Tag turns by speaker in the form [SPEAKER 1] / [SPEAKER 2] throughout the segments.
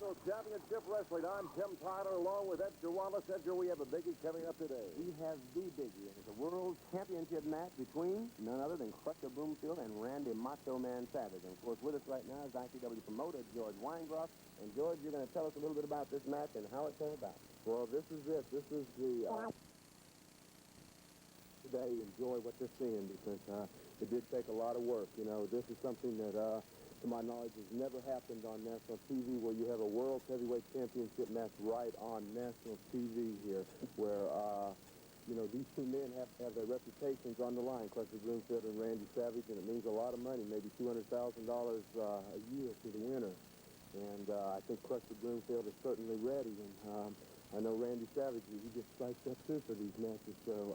[SPEAKER 1] World Championship Wrestling. I'm Tim Tyler along with Edgar Wallace. Edgar, we have a biggie coming up today.
[SPEAKER 2] We have the biggie. It's a World Championship match between none other than Crusher Broomfield and Randy Macho Man Savage. And, of course, with us right now is ICW promoter George Weingroff. And, George, you're going to tell us a little bit about this match and how it came about.
[SPEAKER 3] Well, this is it. This is the... today, enjoy what you're seeing because it did take a lot of work. You know, this is something that... to my knowledge, has never happened on national TV where you have a World Heavyweight Championship match right on national TV here, where, you know, these two men have their reputations on the line, Crusher Broomfield and Randy Savage, and it means a lot of money, maybe $200,000 a year to the winner. And I think Crusher Broomfield is certainly ready, and I know Randy Savage, he just strikes up too for these matches. So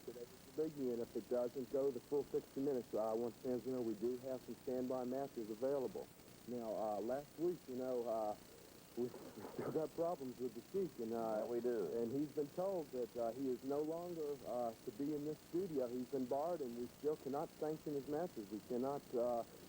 [SPEAKER 3] today's the biggie, and if it doesn't go the full 60 minutes, I want fans to know we do have some standby matches available. Now, last week, you know, we still got problems with the Sheik, and
[SPEAKER 1] we do.
[SPEAKER 3] And he's been told that he is no longer to be in this studio. He's been barred, and we still cannot sanction his matches. We cannot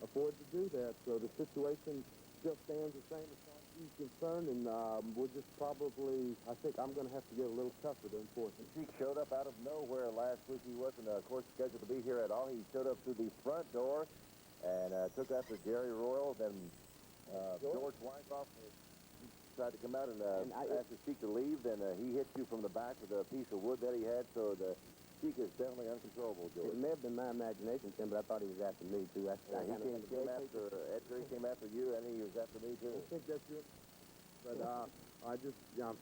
[SPEAKER 3] afford to do that. So the situation still stands the same as far as he's concerned, and we'll just probably, I think I'm going to have to get a little tougher to enforce it.
[SPEAKER 1] Sheik showed up out of nowhere last week. He wasn't, of course, scheduled to be here at all. He showed up through the front door and took after Jerry Royal. Then George Weingroff tried to come out and ask the Sheik to leave. Then he hit you from the back with a piece of wood that he had. So the Sheik is definitely uncontrollable, George.
[SPEAKER 2] It may have been my imagination, Tim, but I thought he was after me, too.
[SPEAKER 1] He came after Edgar. He came after you, and he was after me, too.
[SPEAKER 3] I think that's it. But I'm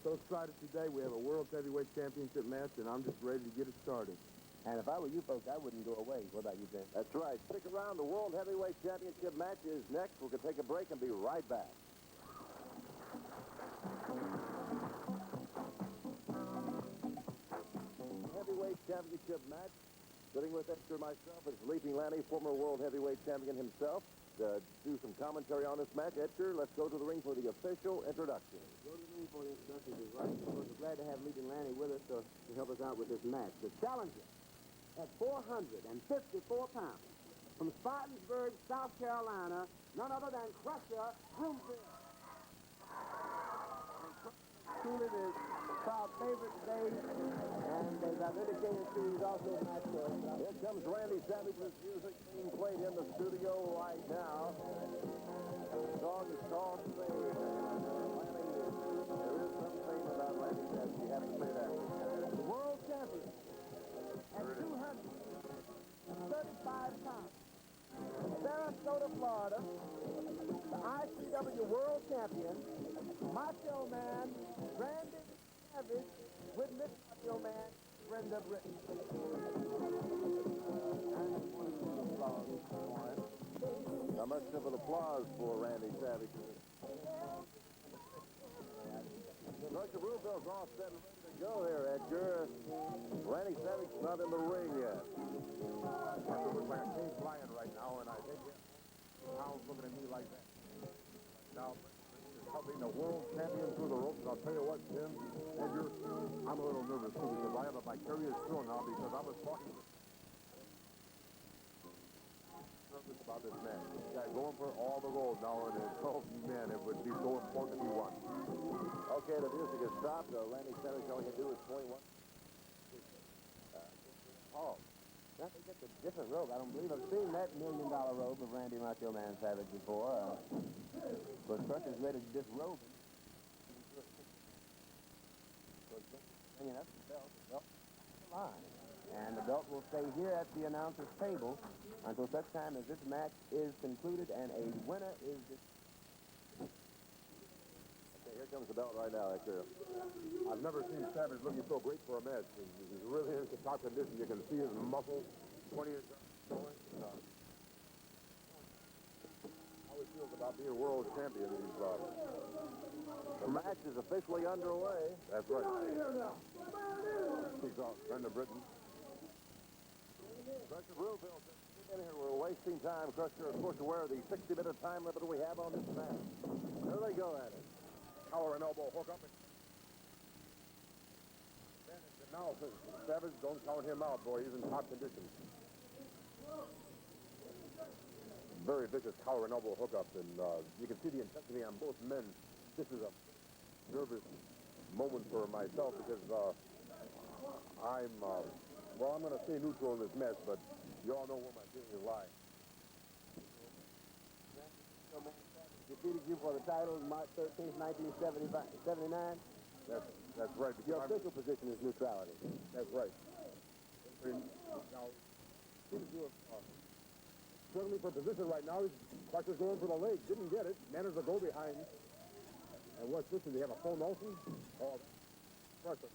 [SPEAKER 3] so excited today. We have a World Heavyweight Championship match, and I'm just ready to get it started.
[SPEAKER 2] And if I were you folks, I wouldn't go away. What about you, Tim?
[SPEAKER 1] That's right. Stick around. The World Heavyweight Championship match is next. We're going to take a break and be right back. Heavyweight Championship match. Sitting with Edgar myself is Leaping Lanny, former World Heavyweight Champion himself. To do some commentary on this match, Edgar, let's go to the ring for the official introduction.
[SPEAKER 2] Go to the ring for the introduction. We're glad to have Leaping Lanny with us to help us out with this match. The challenger at 454 pounds from Spartansburg, South Carolina, none other than Crusher Broomfield. Truly the crowd favorite today, and as I've indicated to you, he's also a match for us.
[SPEAKER 1] Here comes Randy Savage's music being played in the studio right now. The song is called Sing. Randy, there is something about Randy Savage. You have to say that.
[SPEAKER 2] The world champion at 235 pounds. Sarasota, Florida, the ICW world champion, Macho Man Randy Savage with Miss Macho Man Brenda Britton.
[SPEAKER 1] How much of an applause for Randy Savage? Crusher Broomfield's all set and ready to go here, Edgar. Randy Savage is not in the ring yet.
[SPEAKER 4] Crusher looks like a caged lion right now, and I think Pound's looking at me like that. Now, helping the world champion through the ropes. I'll tell you what, Tim, Edgar, I'm a little nervous too because I have a vicarious feeling now because I was talking nervous about this match. This guy going for all the gold now, and oh man, it would be so important if he won.
[SPEAKER 1] Okay, the music has stopped. Randy Savage, all he can do is 21.
[SPEAKER 2] I think that's a different robe. I don't believe I've seen that $1 million robe of Randy Macho Man Savage before. But Crusher's ready to disrobe him. Hanging up the belt line. And the belt will stay here at the announcer's table until such time as this match is concluded and a winner is...
[SPEAKER 1] Okay, here comes the belt right now, Edgar.
[SPEAKER 4] I've never seen Savage looking so great for a match. He's really in top condition. You can see his muscles, 20 years going. How he feels about being world champion.
[SPEAKER 1] The match is officially underway.
[SPEAKER 4] That's right. He's off. Brenda Britton.
[SPEAKER 1] Crusher Broomfield in here. We're wasting time. Crusher, of course, aware of the 60-minute time limit we have on this match. There they go at it.
[SPEAKER 4] Collar and elbow hook up. Now, Savage, don't count him out, boy. He's in top condition. Very vicious collar and elbow hookup, and you can see the intensity on both men this is a nervous moment for myself because I'm going to stay neutral in this match, but you all know where my feelings lie.
[SPEAKER 2] Defeated you for the title March 13th, 1979.
[SPEAKER 4] That's right.
[SPEAKER 2] Your official position is neutrality.
[SPEAKER 4] That's right. Now, seems to have struggling for position right now. Crusher's going for the leg. Didn't get it. Managed to go behind. And what's this? Do they have a full Nelson? Oh, Crusher.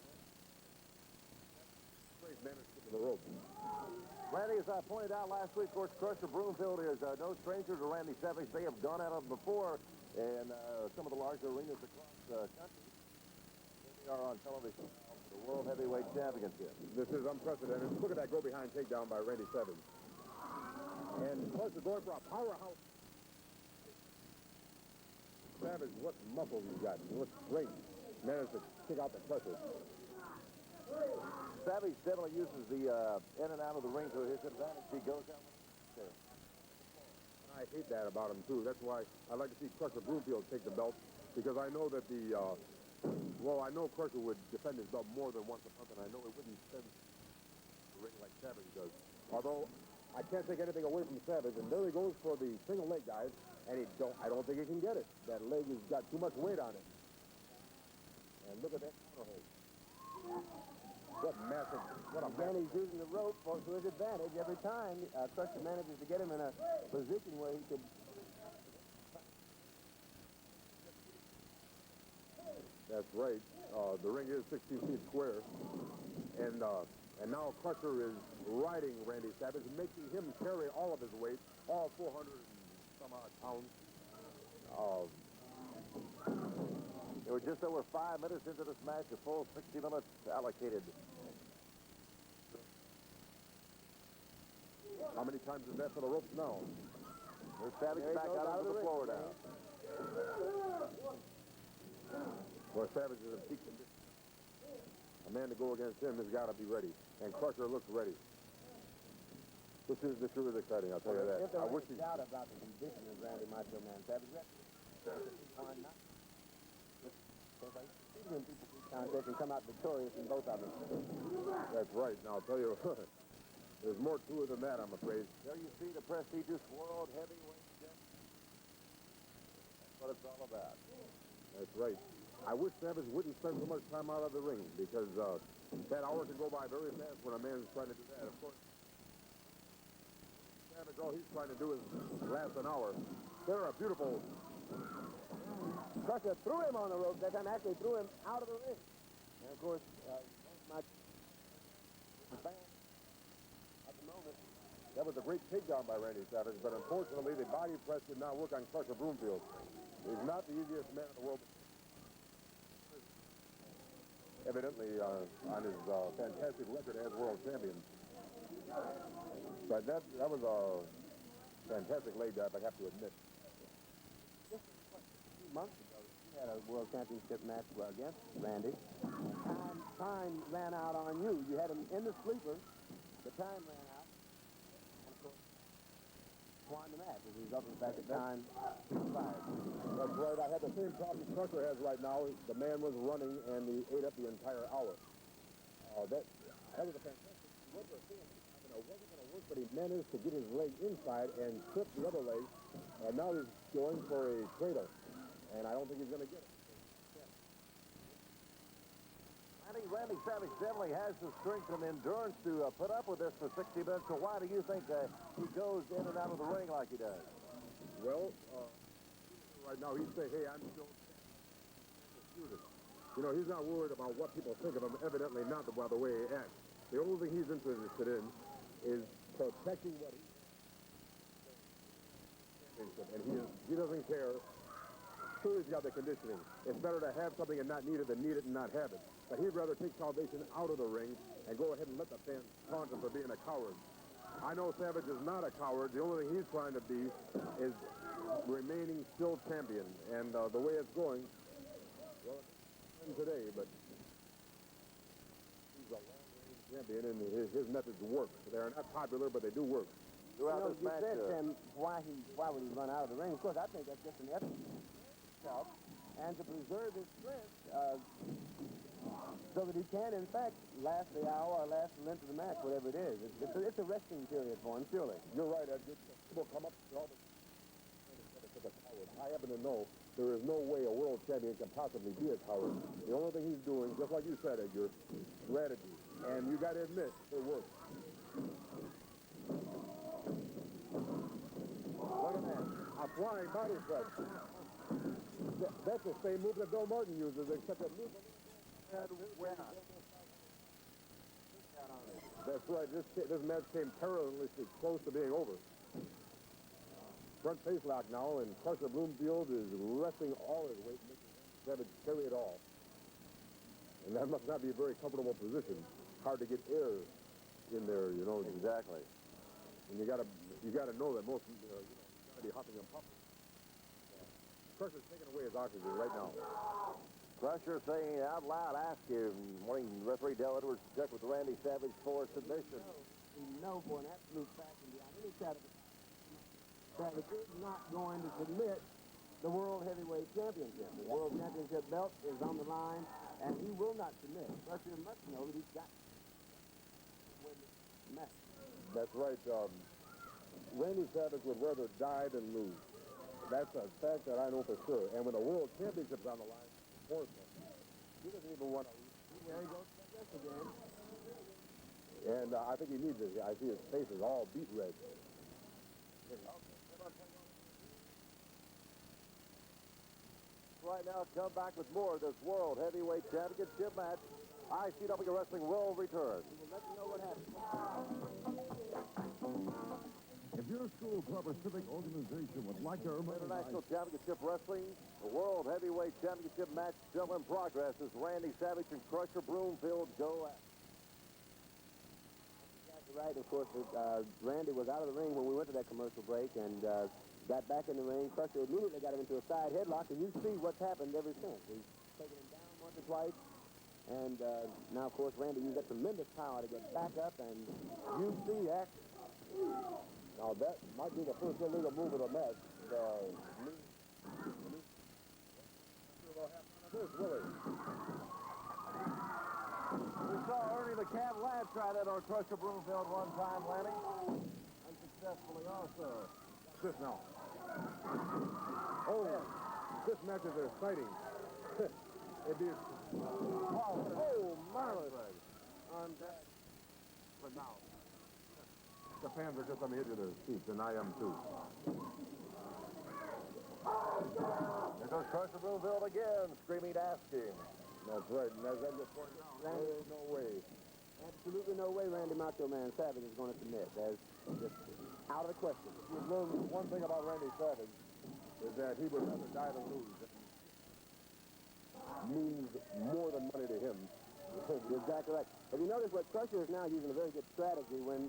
[SPEAKER 4] Great managed to get to the rope.
[SPEAKER 1] Randy, as I pointed out last week, of course, Crusher Broomfield is no stranger to Randy Savage. They have gone at him before in some of the larger arenas across the country. They are on television now for the World Heavyweight Championship.
[SPEAKER 4] This is unprecedented. Look at that go-behind takedown by Randy Savage. And Crusher going for a powerhouse. Savage, what muscle he's got. What strength. Managed to kick out the Crusher.
[SPEAKER 1] Savage definitely uses the in and out of the ring to his advantage. He goes out there.
[SPEAKER 4] I hate that about him, too. That's why I'd like to see Crusher Broomfield take the belt, because I know that I know Crusher would defend his belt more than once a month, and I know it wouldn't send the ring like Savage does. Although, I can't take anything away from Savage, and there he goes for the single leg, guys, and I don't think he can get it. That leg has got too much weight on it. And look at that counter hold. What a
[SPEAKER 2] Again, he's using the rope to his advantage every time. Crusher manages to get him in a position where he could...
[SPEAKER 4] That's right. The ring is 16 feet square. And now Crusher is riding Randy Savage, making him carry all of his weight, all 400 and some odd pounds.
[SPEAKER 1] They were just over 5 minutes into this match, a full 60 minutes allocated.
[SPEAKER 4] How many times is that for the ropes now?
[SPEAKER 1] There's Savage back out of the floor now.
[SPEAKER 4] Well, Savage is in peak condition. A man to go against him has got to be ready. And Crusher looks ready. This is exciting, I'll tell you that.
[SPEAKER 2] If there
[SPEAKER 4] I
[SPEAKER 2] was
[SPEAKER 4] wish he...
[SPEAKER 2] any doubt about the condition of Randy Macho Man Savage, they can come out victorious in both of them.
[SPEAKER 4] That's right. Now, I'll tell you, there's more to it than that, I'm afraid.
[SPEAKER 1] There you see the prestigious World Heavyweight Championship. That's what it's all about.
[SPEAKER 4] That's right. I wish Savage wouldn't spend so much time out of the ring, because that hour can go by very fast when a man's trying to do that. Of course, Savage, all he's trying to do is last an hour. They're a beautiful...
[SPEAKER 2] Crusher threw him on the rope that time, actually threw him out of the ring. And, of course, at the moment,
[SPEAKER 4] That was a great takedown by Randy Savage, but unfortunately, the body press did not work on Crusher Broomfield. He's not the easiest man in the world. Evidently, on his fantastic record as world champion. But that was a fantastic leg dive, I have to admit.
[SPEAKER 2] just a few months ago, he had a world championship match against Randy. Time ran out on you. You had him in the sleeper. The time ran out. And, of course, won the match as a result of the fact that time expired.
[SPEAKER 4] That's right. I had the same problem Crusher has right now. The man was running, and he ate up the entire hour. That was a fantastic rubber thing. It wasn't going to work, but he managed to get his leg inside and clip the other leg, and now he's going for a cradle, and I don't think he's going to get it.
[SPEAKER 1] I think Randy Savage definitely has the strength and endurance to put up with this for 60 minutes. So why do you think he goes in and out of the ring like he does?
[SPEAKER 4] Well, right now he's saying, hey, I'm still shooting. You know, he's not worried about what people think of him, evidently not by the way he acts. The only thing he's interested in is protecting what he doesn't care. Sure, he's got the conditioning. It's better to have something and not need it than need it and not have it. But he'd rather take salvation out of the ring and go ahead and let the fans taunt him for being a coward. I know Savage is not a coward. The only thing he's trying to be is remaining still champion. And the way it's going, well, it's today, but he's a long-range champion, and his methods work. They're not popular, but they do work.
[SPEAKER 1] Throughout this
[SPEAKER 2] You
[SPEAKER 1] match,
[SPEAKER 2] said, Tim, why would he run out of the ring? Of course, I think that's just an effort. and to preserve his strength so that he can, in fact, last the hour or last the length of the match, whatever it is. It's a resting period for him, surely.
[SPEAKER 4] You're right, Edgar. People come up to all the... I happen to know there is no way a world champion can possibly be a coward. The only thing he's doing, just like you said, Edgar, strategy. And you got to admit, it works. Look at that. A flying body press. That's the same move that Bill Martin uses, except that move... That's right. This match came perilously close to being over. Front face lock now, and Crusher Bloomfield is resting all his weight, making Savage carry it all. And that must not be a very comfortable position. Hard to get air in there, you know.
[SPEAKER 1] Exactly.
[SPEAKER 4] And you gotta know that most, you gotta be hopping and popping. Crusher's taking away his oxygen right now.
[SPEAKER 1] Crusher saying out loud, asking, wanting referee Dale Edwards to check with Randy Savage for submission.
[SPEAKER 2] We know for an absolute fact and beyond any shadow of Savage is not going to submit the World Heavyweight Championship. The World Championship belt is on the line, and he will not submit. Crusher must know that he's got to win the match.
[SPEAKER 4] That's right. Randy Savage would rather die than lose. That's a fact that I know for sure. And when the World Championship's on the line, of course, he doesn't even want to lose.
[SPEAKER 2] There he goes like this again.
[SPEAKER 4] And I think he needs it. I see his face is all beet red.
[SPEAKER 1] Right now, come back with more of this World Heavyweight Championship match. ICW Wrestling will return.
[SPEAKER 2] We'll let you know what happens.
[SPEAKER 4] If your school, club, or civic organization would like to earn
[SPEAKER 1] International Championship Wrestling, the World Heavyweight Championship match still in progress as Randy Savage and Crusher Broomfield go at.
[SPEAKER 2] Right, of course, Randy was out of the ring when we went to that commercial break and got back in the ring. Crusher immediately got him into a side headlock, and you see what's happened ever since. He's taken him down once or twice, and now, of course, Randy used that tremendous power to get back up, and you see that.
[SPEAKER 4] Now, that might be the first illegal move of the match.
[SPEAKER 1] We saw Ernie the Cat Ladd try that on Crusher Broomfield one time, Lanny. Unsuccessfully also.
[SPEAKER 4] This now. Oh, this match is exciting. It is. Oh, marvelous. But now, the fans are just on the edge of their seats, and I am too.
[SPEAKER 1] There goes Crusher Broomfield again, screaming, asking.
[SPEAKER 4] That's right, and as I just pointed out, there's no way.
[SPEAKER 2] Absolutely no way Randy Macho Man Savage is going to submit. That's just out of the question.
[SPEAKER 4] You learn one thing about Randy Savage is that he would rather die than lose. That means more than money to him.
[SPEAKER 2] You're exactly right. Have you noticed what Crusher is now using a very good strategy when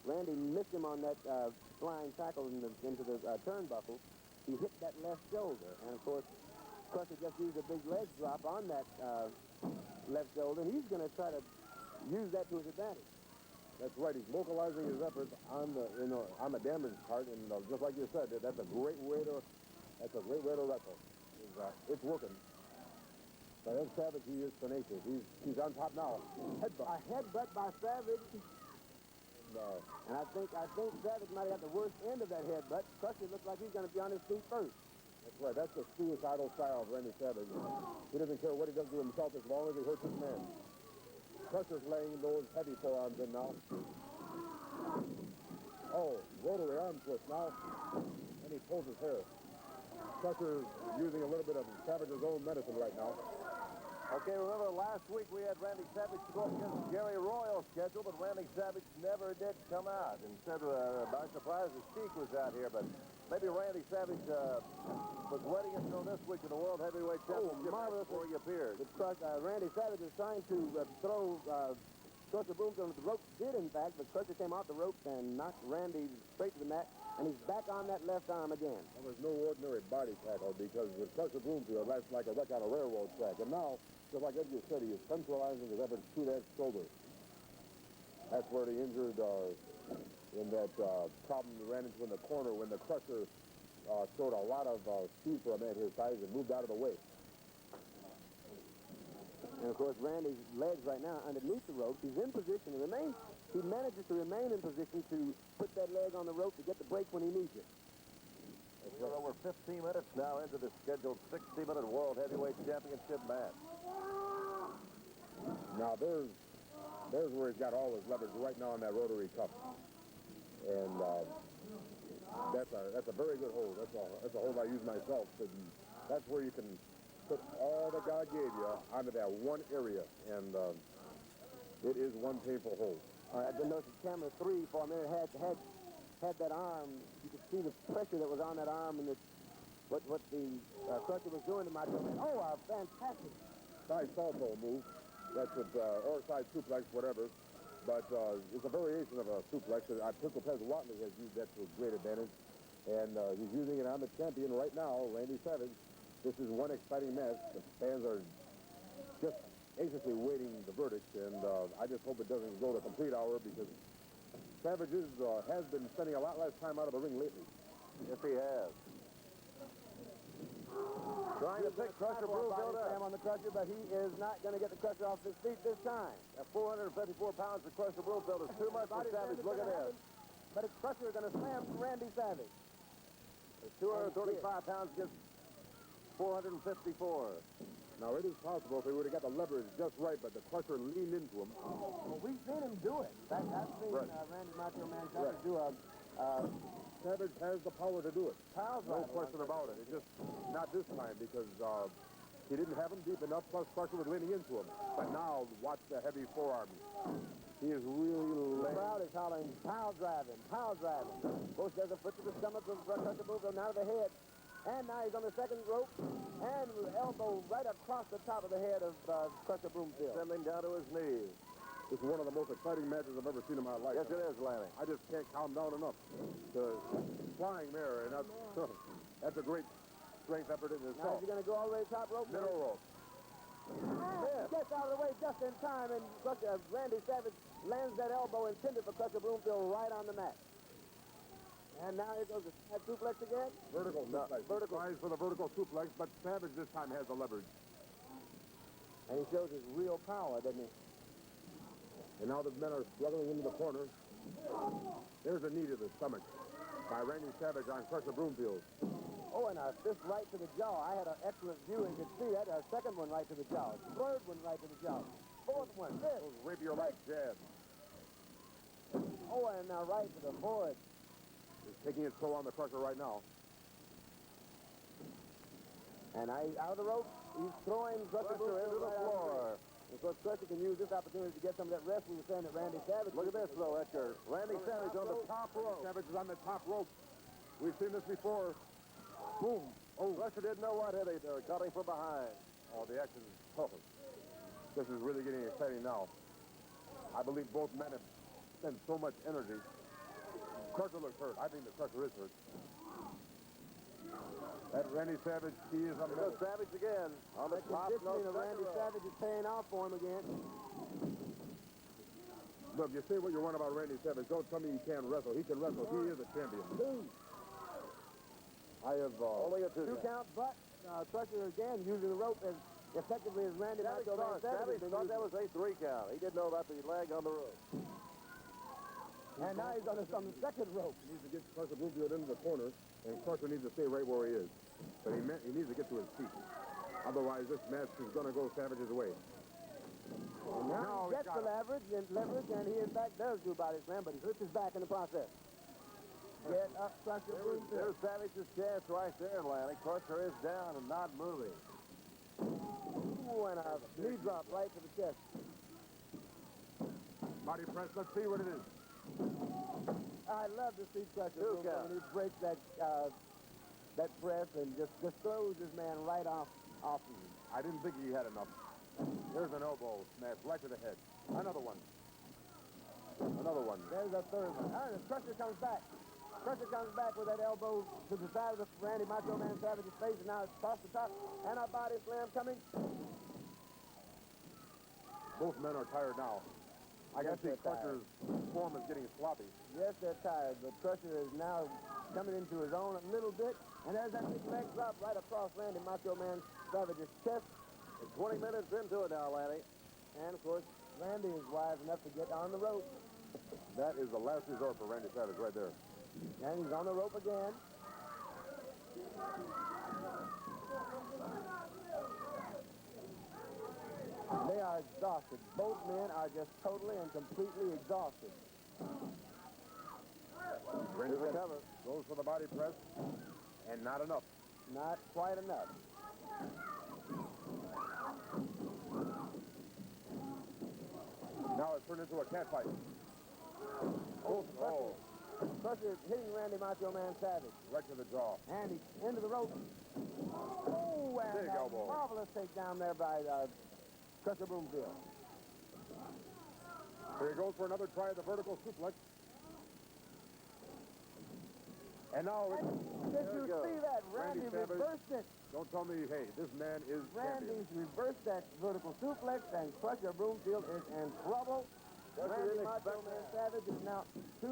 [SPEAKER 2] Randy missed him on that flying tackle into the turnbuckle? He hit that left shoulder, and of course, Crusher just used a big leg drop on that left shoulder, and he's going to try to use that to his advantage.
[SPEAKER 4] That's right. He's localizing his efforts on the damage part, and just like you said, that's a great way to wrestle. It's working. But as Savage, he is tenacious. He's on top now. Headbutt.
[SPEAKER 2] A headbutt by Savage. And I think Savage might have got the worst end of that headbutt. Crusher looks like he's going to be on his feet first.
[SPEAKER 4] That's right. That's the suicidal style of Randy Savage. He doesn't care what he does to himself as long as he hurts his man. Crusher's laying those heavy forearms in now. Oh, rotary arm twist now. And he pulls his hair. Crusher's using a little bit of Savage's own medicine right now.
[SPEAKER 1] Okay, remember last week we had Randy Savage to go up against Gary Royal schedule, but Randy Savage never did come out. Instead, by surprise, his Sheik was out here, but maybe Randy Savage was waiting until this week in the World Heavyweight Championship before he appeared.
[SPEAKER 2] Randy Savage is trying to throw Crusher Broomfield into the ropes. Did, in fact, but Crusher came off the ropes and knocked Randy straight to the mat, and he's back on that left arm again.
[SPEAKER 4] Well, there's no ordinary body tackle because with Crusher Broomfield, that's like a wreck on a railroad track. And now, just like Edgar said, he is centralizing his efforts to that shoulder. That's where the injured in that problem he ran into in the corner when the Crusher showed a lot of speed for a man his size and moved out of the way.
[SPEAKER 2] And, of course, Randy's legs right now underneath the rope. He's in position to remain. He manages to remain in position to put that leg on the rope to get the break when he needs it.
[SPEAKER 1] We're over 15 minutes now into the scheduled 60-minute World Heavyweight Championship match.
[SPEAKER 4] Now, there's where he's got all his leverage right now on that rotary cup. And that's a very good hold. That's a hold I use myself. And that's where you can put all that God gave you onto that one area. And it is one painful hold.
[SPEAKER 2] All right, I noticed camera 3 for a minute had that arm. You could see the pressure that was on that arm and what the Crusher was doing to Macho Man. Oh, a fantastic
[SPEAKER 4] Side salto move. That's it, or side suplex, whatever. But it's a variation of a suplex. Pistol Pez Watley has used that to a great advantage. And he's using it on the champion right now, Randy Savage. This is one exciting match. The fans are just anxiously waiting the verdict. And I just hope it doesn't go the complete hour because Savage has been spending a lot less time out of the ring lately.
[SPEAKER 1] Yes, he has. Trying to pick Crusher Broomfield up.
[SPEAKER 2] on the Crusher, but he is not going to get the Crusher off his feet this time.
[SPEAKER 1] At 454 pounds for Crusher Broomfield is too much for Savage. Look at this.
[SPEAKER 2] But it's Crusher going to slam Randy Savage.
[SPEAKER 1] It's 235 pounds against 454.
[SPEAKER 4] Now, it is possible if he would have got the leverage just right, but the Crusher leaned into him.
[SPEAKER 2] Well, we've seen him do it. In fact, I've seen Randy Macho Man Savage do a...
[SPEAKER 4] Savage has the power to do it.
[SPEAKER 2] Pile
[SPEAKER 4] No
[SPEAKER 2] driver.
[SPEAKER 4] question about it. It's just not this time because he didn't have him deep enough, plus Crusher was leaning into him. But now, watch the heavy forearms. He is really
[SPEAKER 2] The
[SPEAKER 4] laying.
[SPEAKER 2] crowd is hollering, pile driving, pile driving. Bush does a foot to the stomach of Crusher Broomfield, now to the head. And now he's on the second rope, and elbow right across the top of the head of Crusher Broomfield.
[SPEAKER 1] Sending down to his knees.
[SPEAKER 4] This is one of the most exciting matches I've ever seen in my life.
[SPEAKER 1] Yes, it is, Lanny.
[SPEAKER 4] I just can't calm down enough. The flying there, and that's a great strength effort in
[SPEAKER 2] Now
[SPEAKER 4] itself.
[SPEAKER 2] is he going to go all the way to the top rope?
[SPEAKER 4] Middle rope.
[SPEAKER 2] He gets out of the way just in time, and Randy Savage lands that elbow intended for Crusher Broomfield right on the mat. And now here goes the side suplex again.
[SPEAKER 4] Vertical suplex. Vertical. Tries for the vertical suplex, but Savage this time has the leverage.
[SPEAKER 2] And he shows his real power, doesn't he?
[SPEAKER 4] And now the men are struggling into the corner. There's a knee to the stomach by Randy Savage on Crusher Broomfield.
[SPEAKER 2] Oh, and a fist right to the jaw. I had an excellent view and could see that. A second one right to the jaw. Third one right to the jaw. Fourth one, fifth.
[SPEAKER 4] Those rapier-like jabs.
[SPEAKER 2] Oh, and now right to the forehead.
[SPEAKER 4] He's taking his toe on the Crusher right now.
[SPEAKER 2] And out of the rope, he's throwing Crusher
[SPEAKER 1] into the floor.
[SPEAKER 2] Of course, Crusher can use this opportunity to get some of that rest we were saying that Randy Savage.
[SPEAKER 1] Look at this, though, Edgar. Randy Savage on the top rope.
[SPEAKER 4] Savage is on the top rope. We've seen this before.
[SPEAKER 1] Boom. Oh, Crusher didn't know what hit him. They're cutting from behind.
[SPEAKER 4] Oh, the action is tough. This is really getting exciting now. I believe both men have spent so much energy. Crusher looks hurt. I think the Crusher is hurt. That Randy Savage, he is on the
[SPEAKER 1] There's Savage again on the top rope.
[SPEAKER 2] Randy Savage is paying off for him again.
[SPEAKER 4] Look, you say what you want about Randy Savage. Don't tell me he can't wrestle. He can wrestle. He is a champion. I have...
[SPEAKER 1] Only a two
[SPEAKER 2] count, but Crusher again using the rope as effectively as Randy Macho Man Savage.
[SPEAKER 1] Savage thought that was a 3 count. He didn't know about the leg on the rope.
[SPEAKER 2] And now he's on the second rope.
[SPEAKER 4] He needs to get Crusher Broomfield into the corner, and Crusher needs to stay right where he is. But he needs to get to his feet. Otherwise, this match is going to go Savage's way.
[SPEAKER 2] And now he gets the leverage, and he in fact does do a body slam, but he hurts his back in the process. Get up, Crusher Broomfield.
[SPEAKER 1] There's Savage's chance right there, Lanny. Crusher is down and not moving.
[SPEAKER 2] Ooh, and a knee drop right to the chest.
[SPEAKER 4] Body press, let's see what it is.
[SPEAKER 2] I love to see Crusher
[SPEAKER 1] Two
[SPEAKER 2] Broomfield
[SPEAKER 1] count.
[SPEAKER 2] when he breaks that press and just throws his man right off of him.
[SPEAKER 4] I didn't think he had enough. There's an elbow smash right to the head. Another one. Another one.
[SPEAKER 2] There's a third one. And Crusher comes back. Crusher comes back with that elbow to the side of the Randy Macho Man Savage's face, and now it's tossed the top, and a body slam coming.
[SPEAKER 4] Both men are tired now. I can see Crusher's form is getting sloppy.
[SPEAKER 2] Yes, they're tired, but Crusher is now coming into his own a little bit, and there's that big leg drop right across Randy Macho Man Savage's chest.
[SPEAKER 1] And 20 minutes into it now, Lanny.
[SPEAKER 2] And, of course, Randy is wise enough to get on the rope.
[SPEAKER 4] That is the last resort for Randy Savage right there.
[SPEAKER 2] And he's on the rope again. They are exhausted. Both men are just totally and completely exhausted.
[SPEAKER 4] Randy Savage goes for the body press, and not enough.
[SPEAKER 2] Not quite enough.
[SPEAKER 4] Now it's turned into a cat fight.
[SPEAKER 2] Oh. Crusher is hitting Randy Macho Man Savage.
[SPEAKER 4] Right to the jaw.
[SPEAKER 2] And he's into the rope. Oh, and
[SPEAKER 4] Big
[SPEAKER 2] a
[SPEAKER 4] elbow.
[SPEAKER 2] marvelous takedown there by Crusher Broomfield.
[SPEAKER 4] Here he goes for another try at the vertical suplex. And now it's...
[SPEAKER 2] Did you see that? Randy
[SPEAKER 4] Savage.
[SPEAKER 2] reversed it.
[SPEAKER 4] Don't tell me, hey, this man is champion.
[SPEAKER 2] Randy's reversed that vertical suplex, and Crusher Broomfield is in trouble. Randy Macho Man Savage is now 2,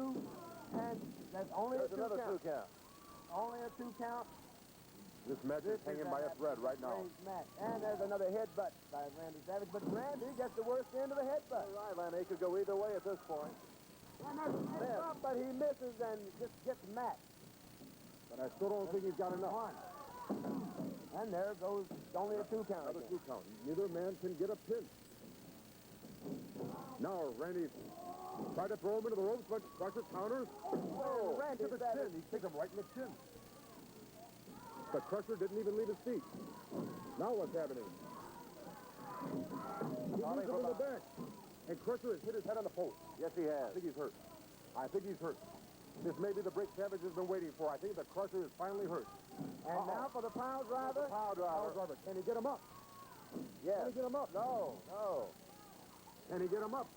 [SPEAKER 2] and that's only
[SPEAKER 1] There's
[SPEAKER 2] a 2
[SPEAKER 1] another
[SPEAKER 2] count.
[SPEAKER 1] 2 count.
[SPEAKER 2] Only a 2 count.
[SPEAKER 4] This match is hanging by a thread right now.
[SPEAKER 2] Match. And there's another headbutt by Randy Savage, but Randy gets the worst end of the headbutt.
[SPEAKER 1] All right, Lanny. It could go either way at this point.
[SPEAKER 2] But he misses and just gets matched.
[SPEAKER 4] But I still don't think he's got enough.
[SPEAKER 2] And there goes only a 2 count.
[SPEAKER 4] Another
[SPEAKER 2] again.
[SPEAKER 4] 2 count. Neither man can get a pin. Now Randy tried to throw him into the ropes, but Crusher counters.
[SPEAKER 2] Oh, Randy
[SPEAKER 4] to the
[SPEAKER 2] Savage.
[SPEAKER 4] chin. He kicked him right in the chin. But Crusher didn't even leave his feet. Now what's happening? He moves him in the back. And Crusher has hit his head on the post.
[SPEAKER 1] Yes, he
[SPEAKER 4] I
[SPEAKER 1] has.
[SPEAKER 4] think he's hurt. I think he's hurt. This may be the break Savage has been waiting for. I think the Crusher is finally hurt.
[SPEAKER 2] And now for the pile driver.
[SPEAKER 1] Power driver.
[SPEAKER 4] Power driver. Can he get him up?
[SPEAKER 1] Yes.
[SPEAKER 4] Can he get him up?
[SPEAKER 1] No.
[SPEAKER 4] Can he get him up?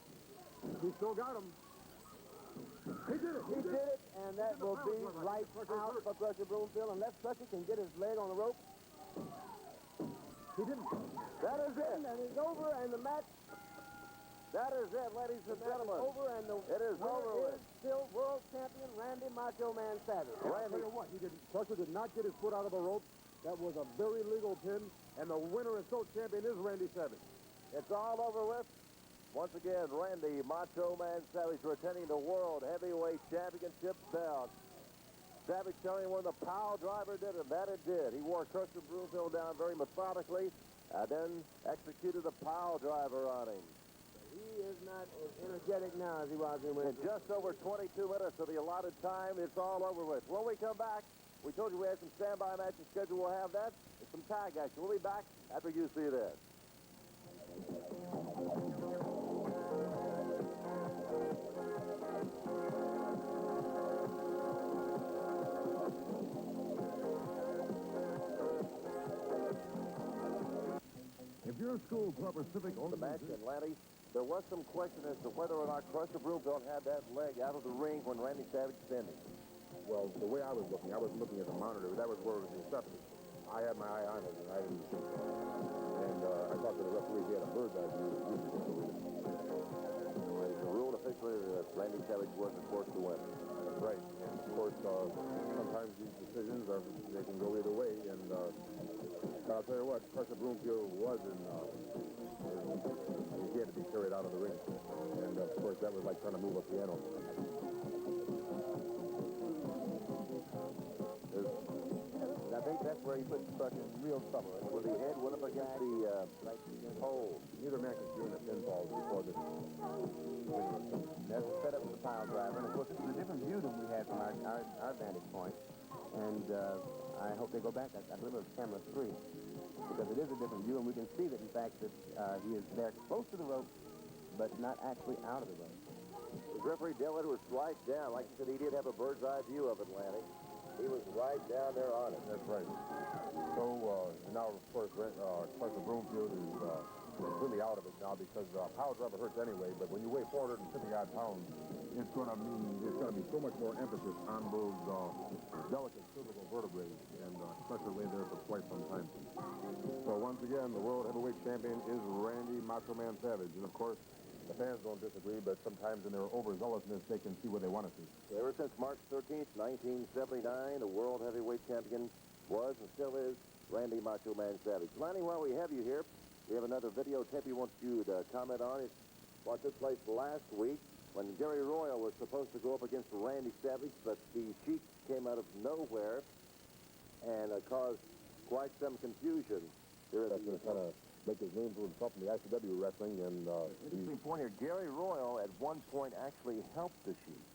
[SPEAKER 4] He still got him. He did it.
[SPEAKER 2] He did it, and that will be lights out for Crusher Broomfield unless Crusher can get his leg on the rope.
[SPEAKER 4] He didn't.
[SPEAKER 1] That is it.
[SPEAKER 2] And it's over, and the match
[SPEAKER 1] That is it, ladies and gentlemen.
[SPEAKER 2] over, and the
[SPEAKER 1] It is
[SPEAKER 2] winner
[SPEAKER 1] over
[SPEAKER 2] is still world champion Randy Macho Man Savage.
[SPEAKER 4] I'll tell you what, Crusher did not get his foot out of the rope. That was a very legal pin, and the winner and sole champion is Randy Savage.
[SPEAKER 1] It's all over with. Once again, Randy Macho Man Savage retaining the World Heavyweight Championship belt. Savage telling when the power driver did it, that it did. He wore Crusher Broomfield down very methodically, and then executed a power driver on him.
[SPEAKER 2] He is not as energetic now as he was in
[SPEAKER 1] In
[SPEAKER 2] Wednesday.
[SPEAKER 1] just over 22 minutes of the allotted time, it's all over with. When we come back, we told you we had some standby matches scheduled. We'll have that. There's some tag action. We'll be back after you see this.
[SPEAKER 4] If your school, Club, or Civic owns
[SPEAKER 1] The match in Lanny, there was some question as to whether or not Crusher Broomfield had that leg out of the ring when Randy Savage pinned him.
[SPEAKER 4] Well, the way I was looking at the monitor. That was where it was accepted. I had my eye on it, and I didn't see it. And I talked to the referee. He had a bird's eye view.
[SPEAKER 1] The rule officially that Randy Savage wasn't forced to win.
[SPEAKER 4] That's right. And of course, sometimes these decisions they can go either way. And I'll tell you what, Crusher Broomfield was he had to be carried out of the ring. And of course, that was like trying to move a piano.
[SPEAKER 1] I think that's where he put Crusher in real trouble. Where the head went up against the pole.
[SPEAKER 4] Neither man could gain a pinfall before this.
[SPEAKER 2] That's the setup for the pile driver. And, of course, it's a different view than we had from our vantage point. And I hope they go back. I believe it was camera 3. Because it is a different view, and we can see that, in fact, that he is there close to the rope, but not actually out of the rope.
[SPEAKER 1] The referee Dillard was right down. Like you said, he did have a bird's eye view of Atlantic. He was right down there on it.
[SPEAKER 4] That's right. So now, of course, Crusher Broomfield is completely out of it now because power driver hurts anyway. But when you weigh 450-odd pounds, it's going to be so much more emphasis on those delicate cervical vertebrae, and Crusher lay there for quite some time. So once again, the world heavyweight champion is Randy Macho Man Savage, and of course, the fans don't disagree, but sometimes in their overzealousness, they can see what they want to see.
[SPEAKER 1] Ever since March 13th, 1979, the world heavyweight champion was and still is Randy Macho Man Savage. Lanny, while we have you here, We have another videotape he wants you to comment on. It's what took place last week when Gary Royal was supposed to go up against Randy Savage, but the Sheik came out of nowhere and caused quite some confusion.
[SPEAKER 4] That's going to kind of make his name for himself in the ICW wrestling. And
[SPEAKER 1] interesting point here, Gary Royal at one point actually helped the Sheik.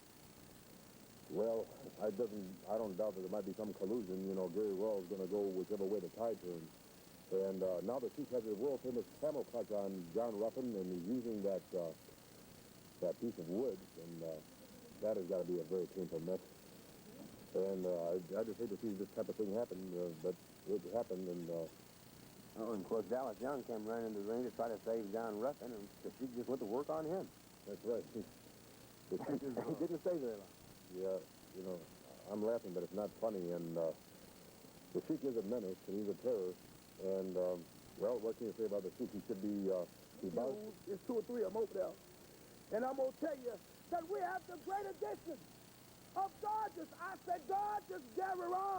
[SPEAKER 4] well, I don't doubt that there might be some collusion. You know, Gary Royal is going to go whichever way the tide turns. And now the Sheik has a world-famous camouflage on John Ruffin, and he's using that piece of wood, and that has got to be a very painful mess. And I just hate to see this type of thing happen, but it happened, and...
[SPEAKER 2] Oh, and of course, Dallas Young came running into the ring to try to save John Ruffin, and the Sheik just went to work on him.
[SPEAKER 4] That's right. The Sheik is,
[SPEAKER 2] He didn't stay very long.
[SPEAKER 4] yeah, you know, I'm laughing, but it's not funny, and the Sheik is a menace, and he's a terror, and, well, what can you say about the Sheik? He should be,
[SPEAKER 3] There's 2 or 3 of them over there. And I'm going to tell you that we have the great addition of gorgeous, I said gorgeous Gary Royal.